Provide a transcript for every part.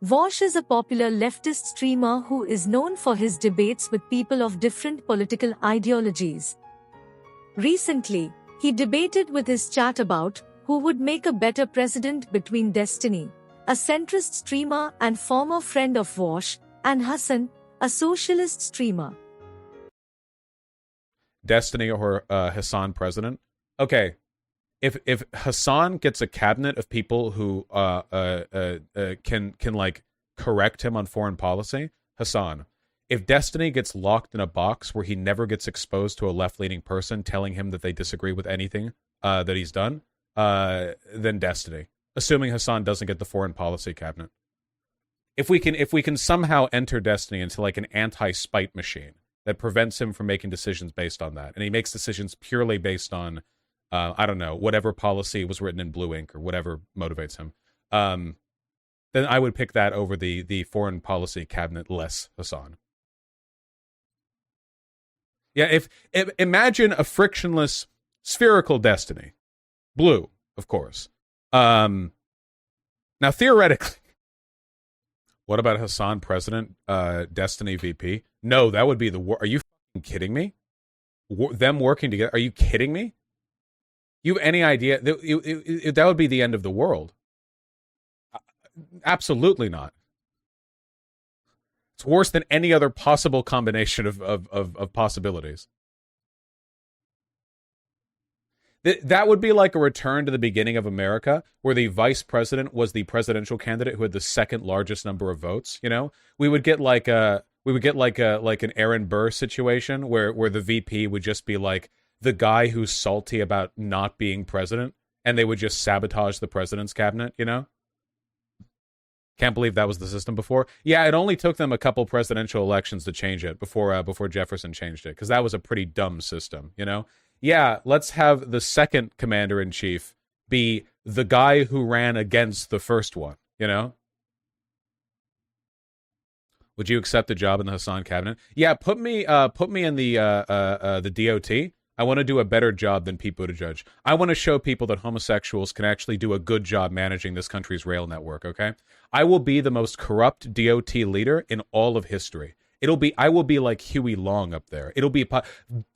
Vaush is a popular leftist streamer who is known for his debates with people of different political ideologies. Recently, he debated with his chat about who would make a better president between Destiny, a centrist streamer and former friend of Vaush, and Hasan, a socialist streamer. Destiny or Hasan president? Okay, if Hasan gets a cabinet of people who can like correct him on foreign policy, Hasan. If Destiny gets locked in a box where he never gets exposed to a left-leaning person telling him that they disagree with anything that he's done, then Destiny. Assuming Hasan doesn't get the foreign policy cabinet. If we can somehow enter Destiny into like an anti-spite machine that prevents him from making decisions based on that, and he makes decisions purely based on I don't know, whatever policy was written in blue ink or whatever motivates him, then I would pick that over the foreign policy cabinet less Hasan. Yeah, if imagine a frictionless spherical Destiny. Blue, of course. Now theoretically, what about Hasan president, Destiny VP? No, that would be the war. Are you fucking kidding me? Them working together? Are you kidding me? You have any idea? That would be the end of the world. Absolutely not. It's worse than any other possible combination of possibilities. That would be like a return to the beginning of America, where the vice president was the presidential candidate who had the second largest number of votes. You know, we would get like an Aaron Burr situation where the VP would just be like the guy who's salty about not being president, and they would just sabotage the president's cabinet, you know? Can't believe that was the system before. Yeah, it only took them a couple presidential elections to change it before Jefferson changed it, because that was a pretty dumb system, you know? Yeah, let's have the second commander-in-chief be the guy who ran against the first one, you know? Would you accept a job in the Hasan cabinet? Yeah, put me in the DOT. I want to do a better job than Pete Buttigieg. I want to show people that homosexuals can actually do a good job managing this country's rail network, okay? I will be the most corrupt DOT leader in all of history. I will be like Huey Long up there.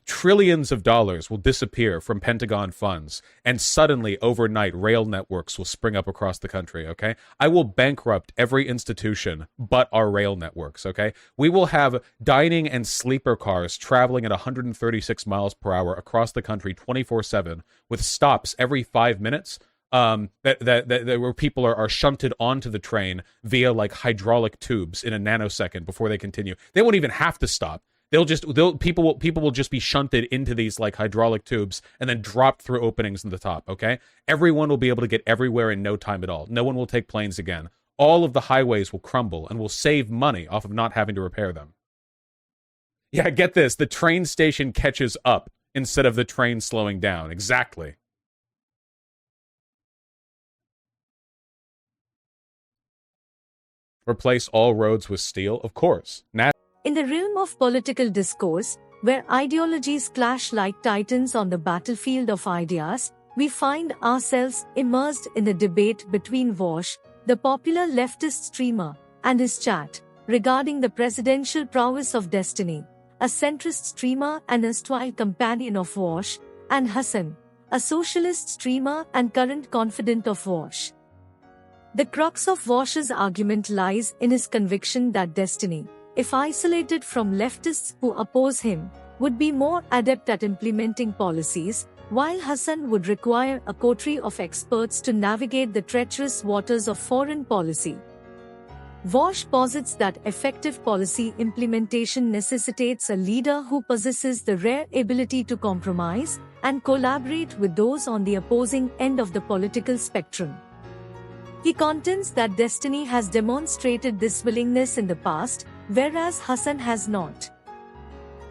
Trillions of dollars will disappear from Pentagon funds, and suddenly, overnight, rail networks will spring up across the country, okay? I will bankrupt every institution but our rail networks, okay? We will have dining and sleeper cars traveling at 136 miles per hour across the country 24/7 with stops every 5 minutes. Where people are shunted onto the train via like hydraulic tubes in a nanosecond before they continue. They won't even have to stop. People will just be shunted into these like hydraulic tubes and then dropped through openings in the top, okay? Everyone will be able to get everywhere in no time at all. No one will take planes again. All of the highways will crumble, and we'll save money off of not having to repair them. Yeah, get this. The train station catches up instead of the train slowing down. Exactly. Replace all roads with steel? Of course. In the realm of political discourse, where ideologies clash like titans on the battlefield of ideas, we find ourselves immersed in the debate between Vaush, the popular leftist streamer, and his chat, regarding the presidential prowess of Destiny, a centrist streamer and erstwhile companion of Vaush, and Hasan, a socialist streamer and current confidant of Vaush. The crux of Vaush's argument lies in his conviction that Destiny, if isolated from leftists who oppose him, would be more adept at implementing policies, while Hasan would require a coterie of experts to navigate the treacherous waters of foreign policy. Vaush posits that effective policy implementation necessitates a leader who possesses the rare ability to compromise and collaborate with those on the opposing end of the political spectrum. He contends that Destiny has demonstrated this willingness in the past, whereas Hasan has not.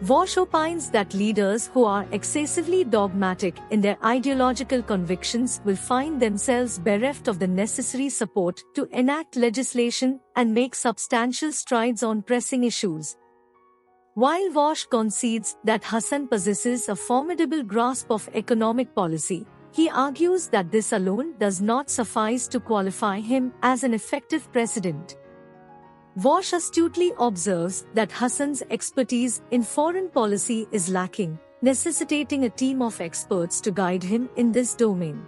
Vaush opines that leaders who are excessively dogmatic in their ideological convictions will find themselves bereft of the necessary support to enact legislation and make substantial strides on pressing issues. While Vaush concedes that Hasan possesses a formidable grasp of economic policy, he argues that this alone does not suffice to qualify him as an effective president. Vaush astutely observes that Hasan's expertise in foreign policy is lacking, necessitating a team of experts to guide him in this domain.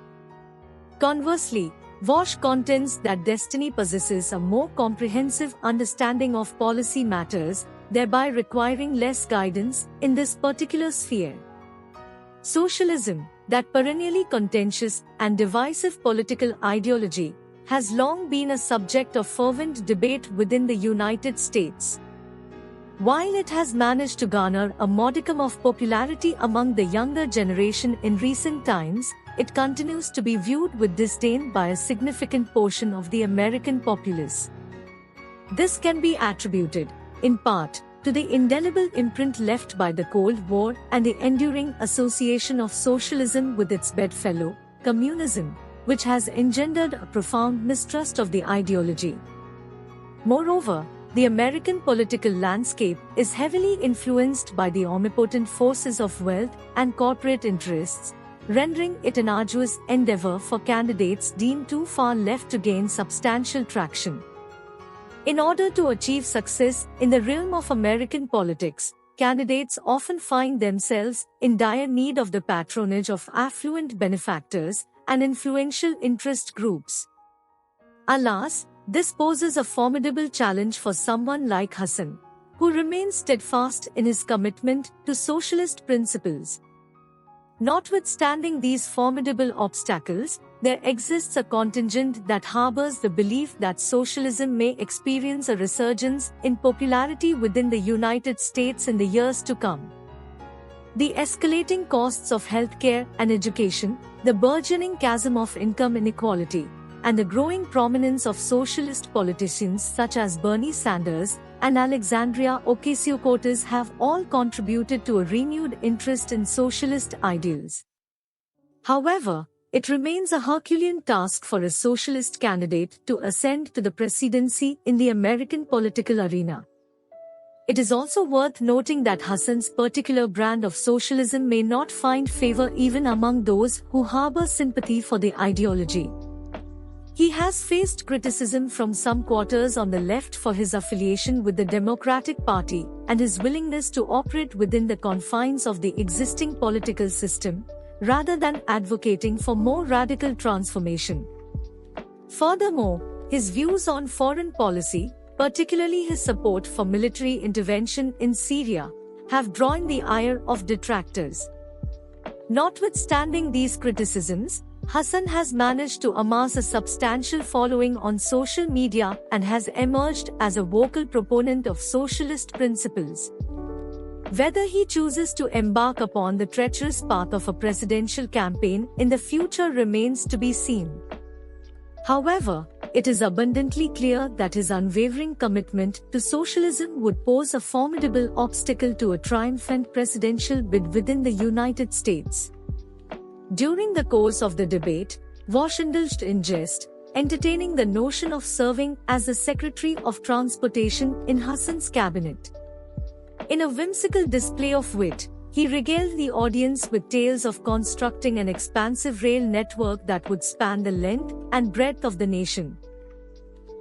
Conversely, Vaush contends that Destiny possesses a more comprehensive understanding of policy matters, thereby requiring less guidance in this particular sphere. Socialism, that perennially contentious and divisive political ideology, has long been a subject of fervent debate within the United States. While it has managed to garner a modicum of popularity among the younger generation in recent times, it continues to be viewed with disdain by a significant portion of the American populace. This can be attributed, in part, to the indelible imprint left by the Cold War and the enduring association of socialism with its bedfellow, communism, which has engendered a profound mistrust of the ideology. Moreover, the American political landscape is heavily influenced by the omnipotent forces of wealth and corporate interests, rendering it an arduous endeavor for candidates deemed too far left to gain substantial traction. In order to achieve success in the realm of American politics, candidates often find themselves in dire need of the patronage of affluent benefactors and influential interest groups. Alas, this poses a formidable challenge for someone like Hasan, who remains steadfast in his commitment to socialist principles. Notwithstanding these formidable obstacles, there exists a contingent that harbors the belief that socialism may experience a resurgence in popularity within the United States in the years to come. The escalating costs of healthcare and education, the burgeoning chasm of income inequality, and the growing prominence of socialist politicians such as Bernie Sanders and Alexandria Ocasio-Cortez have all contributed to a renewed interest in socialist ideals. However, it remains a Herculean task for a socialist candidate to ascend to the presidency in the American political arena. It is also worth noting that Hasan's particular brand of socialism may not find favor even among those who harbor sympathy for the ideology. He has faced criticism from some quarters on the left for his affiliation with the Democratic Party and his willingness to operate within the confines of the existing political system, rather than advocating for more radical transformation. Furthermore, his views on foreign policy, particularly his support for military intervention in Syria, have drawn the ire of detractors. Notwithstanding these criticisms, Hasan has managed to amass a substantial following on social media and has emerged as a vocal proponent of socialist principles. Whether he chooses to embark upon the treacherous path of a presidential campaign in the future remains to be seen. However, it is abundantly clear that his unwavering commitment to socialism would pose a formidable obstacle to a triumphant presidential bid within the United States. During the course of the debate, Vaush indulged in jest, entertaining the notion of serving as the Secretary of Transportation in Hasan's cabinet. In a whimsical display of wit, he regaled the audience with tales of constructing an expansive rail network that would span the length and breadth of the nation.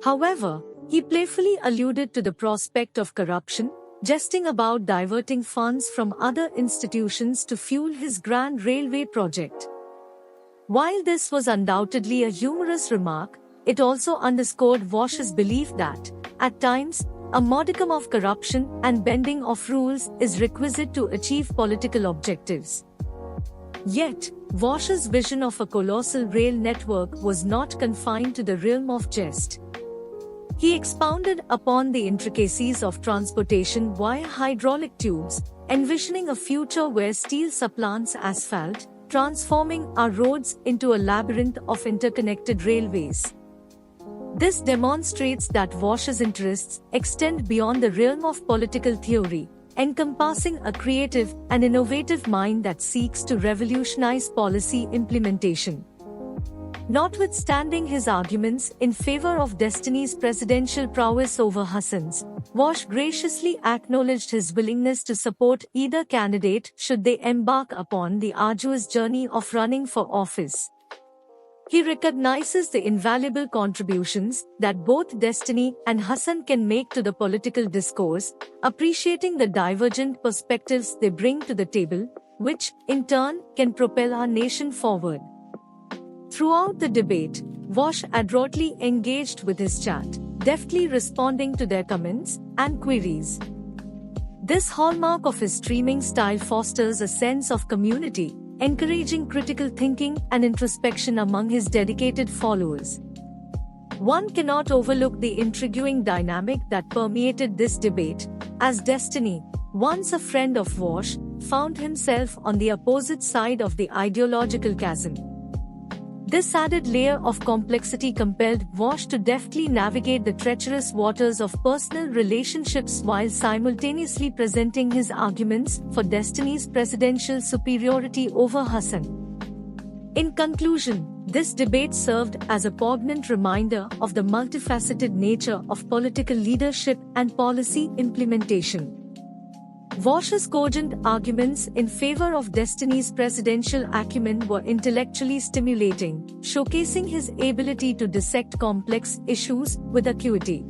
However, he playfully alluded to the prospect of corruption, jesting about diverting funds from other institutions to fuel his grand railway project. While this was undoubtedly a humorous remark, it also underscored Vaush's belief that, at times, a modicum of corruption and bending of rules is requisite to achieve political objectives. Yet, Vaush's vision of a colossal rail network was not confined to the realm of jest. He expounded upon the intricacies of transportation via hydraulic tubes, envisioning a future where steel supplants asphalt, transforming our roads into a labyrinth of interconnected railways. This demonstrates that Vaush's interests extend beyond the realm of political theory, encompassing a creative and innovative mind that seeks to revolutionize policy implementation. Notwithstanding his arguments in favor of Destiny's presidential prowess over Hasan's, Vaush graciously acknowledged his willingness to support either candidate should they embark upon the arduous journey of running for office. He recognizes the invaluable contributions that both Destiny and Hasan can make to the political discourse, appreciating the divergent perspectives they bring to the table, which, in turn, can propel our nation forward. Throughout the debate, Vaush adroitly engaged with his chat, deftly responding to their comments and queries. This hallmark of his streaming style fosters a sense of community, encouraging critical thinking and introspection among his dedicated followers. One cannot overlook the intriguing dynamic that permeated this debate, as Destiny, once a friend of Vaush, found himself on the opposite side of the ideological chasm. This added layer of complexity compelled Vaush to deftly navigate the treacherous waters of personal relationships while simultaneously presenting his arguments for Destiny's presidential superiority over Hasan. In conclusion, this debate served as a poignant reminder of the multifaceted nature of political leadership and policy implementation. Vaush's cogent arguments in favor of Destiny's presidential acumen were intellectually stimulating, showcasing his ability to dissect complex issues with acuity.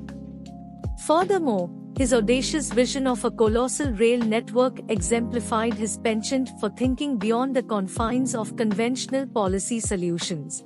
Furthermore, his audacious vision of a colossal rail network exemplified his penchant for thinking beyond the confines of conventional policy solutions.